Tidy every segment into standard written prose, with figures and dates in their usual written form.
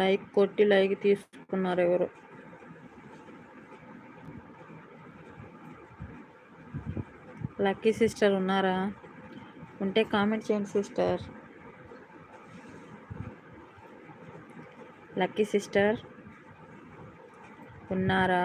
Like కొట్టి like తీసుకున్నారు ఎవరు. లక్కీ సిస్టర్ ఉన్నారా? ఉంటే కామెంట్ చేయండి సిస్టర్. లక్కీ సిస్టర్ ఉన్నారా?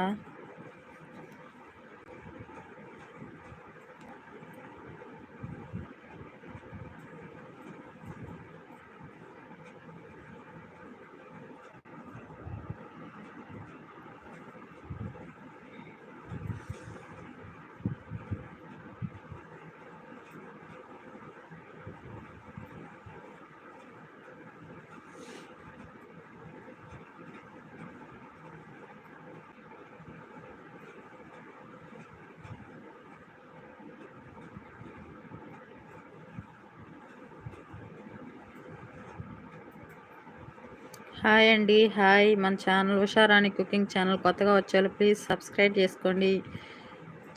హాయ్ అండి, హాయ్. మన ఛానల్ ఉషారాణి కుకింగ్ ఛానల్ కొత్తగా వచ్చారు, ప్లీజ్ సబ్స్క్రైబ్ చేసుకోండి.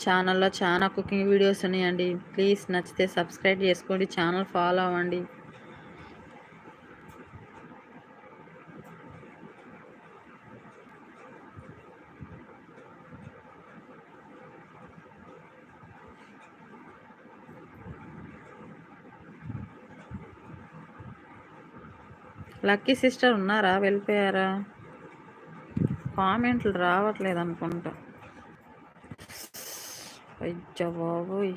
ఛానల్లో చాలా కుకింగ్ వీడియోస్ ఉన్నాయండి, ప్లీజ్ నచ్చితే సబ్స్క్రైబ్ చేసుకోండి, ఛానల్ ఫాలో అవ్వండి. లక్కీ సిస్టర్ ఉన్నారా? వెళ్ళిపోయారా? కామెంట్లు రావట్లేదు అనుకుంటా. అయ్యో బాబోయ్,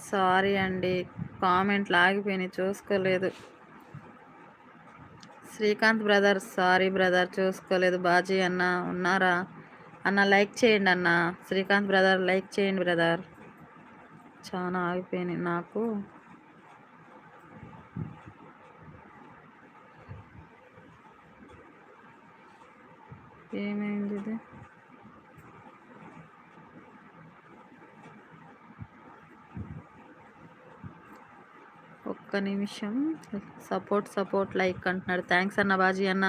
సారీ అండి, కామెంట్లు ఆగిపోయినాయి, చూసుకోలేదు. శ్రీకాంత్ బ్రదర్, సారీ బ్రదర్, చూసుకోలేదు. బాజీ అన్న ఉన్నారా? అన్న లైక్ చేయండి అన్న. శ్రీకాంత్ బ్రదర్ లైక్ చేయండి బ్రదర్. చాలా ఆగిపోయినాయి నాకు. ఏమైంది ఇది? ఒక్క నిమిషం. సపోర్ట్ లైక్ అంటున్నాడు. థ్యాంక్స్ అన్న బాజీ అన్న.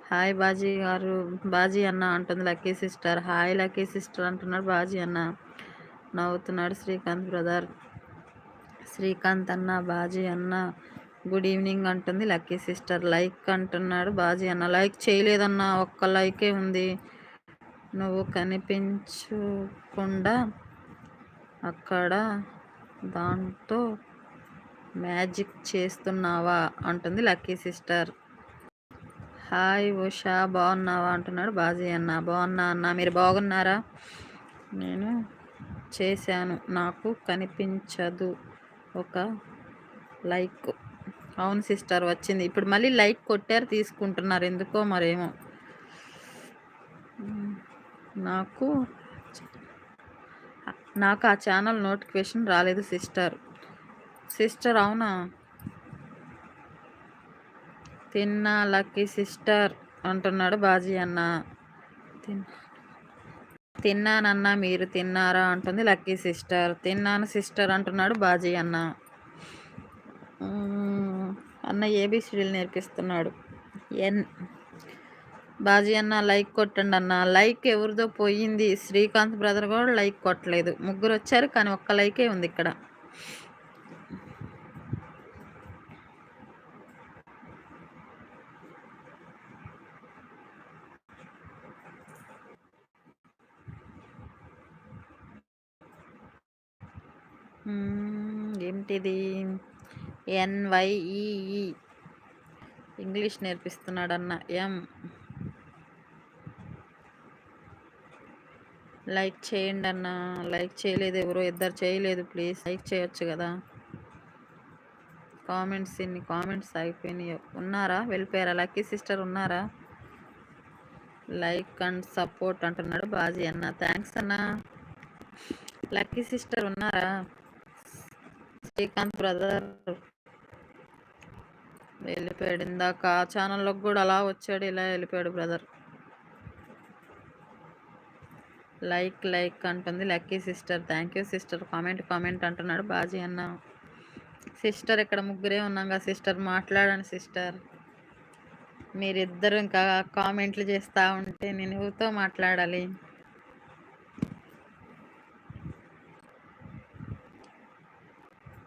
హాయ్ బాజీ గారు, బాజీ అన్న అంటుంది lucky sister. Hi lucky sister అంటున్నాడు బాజీ అన్న. నవ్వుతున్నాడు శ్రీకాంత్ బ్రదర్. శ్రీకాంత్ అన్న, బాజీ అన్న గుడ్ ఈవినింగ్ అంటుంది లక్కీ సిస్టర్. లైక్ అంటున్నాడు బాజీ అన్న. లైక్ చేయలేదన్నా, ఒక్క లైకే ఉంది. నువ్వు కనిపించకుండా అక్కడ దాంతో మ్యాజిక్ చేస్తున్నావా అంటుంది లక్కీ సిస్టర్. హాయ్ ఉషా, బాగున్నావా అంటున్నాడు బాజీ అన్న. బాగున్నా అన్న, మీరు బాగున్నారా? నేను చేశాను, నాకు కనిపించదు, ఒక లైక్. అవును సిస్టర్, వచ్చింది. ఇప్పుడు మళ్ళీ లైక్ కొట్టారు, తీసుకుంటున్నారు ఎందుకో మరేమో. నాకు ఆ ఛానల్ నోటిఫికేషన్ రాలేదు సిస్టర్. అవునా? తిన్నా లక్కీ సిస్టర్ అంటున్నాడు బాజీ అన్న. తిన్నానన్నా, మీరు తిన్నారా అంటుంది లక్కీ సిస్టర్. తిన్నాను సిస్టర్ అంటున్నాడు బాజీ అన్న. అన్న ఏబిసిడీలు నేర్పిస్తున్నాడు. బాజీ అన్న లైక్ కొట్టండి అన్న. లైక్ ఎవరిదో పోయింది. శ్రీకాంత్ బ్రదర్ కూడా లైక్ కొట్టలేదు. ముగ్గురు వచ్చారు కానీ ఒక్క లైకే ఉంది ఇక్కడ. ఏంటిది? NYEE ఇంగ్లీష్ నేర్పిస్తున్నాడు అన్న. లైక్ చేయండి అన్న. లైక్ చేయలేదు ఎవరో, ఇద్దరు చేయలేదు. ప్లీజ్ లైక్ చేయొచ్చు కదా. కామెంట్స్, ఇన్ని కామెంట్స్ అయిపోయినాయి. ఉన్నారా? వెళ్ళిపోయారా? లక్కీ సిస్టర్ ఉన్నారా? లైక్ అండ్ సపోర్ట్ అంటున్నాడు బాజీ అన్న. థ్యాంక్స్ అన్న. లక్కీ సిస్టర్ ఉన్నారా? శ్రీకాంత్ బ్రదర్ వెళ్ళిపోయాడు. ఇందాక ఆ ఛానల్లోకి కూడా అలా వచ్చాడు, ఇలా వెళ్ళిపోయాడు బ్రదర్. లైక్ అంటుంది lucky sister. Thank you sister. Comment అంటున్నాడు బాజీ అన్న. సిస్టర్ ఇక్కడ ముగ్గురే ఉన్నాగా సిస్టర్, మాట్లాడండి సిస్టర్. మీరిద్దరు ఇంకా కామెంట్లు చేస్తూ ఉంటే నేను ఎవరితో మాట్లాడాలి?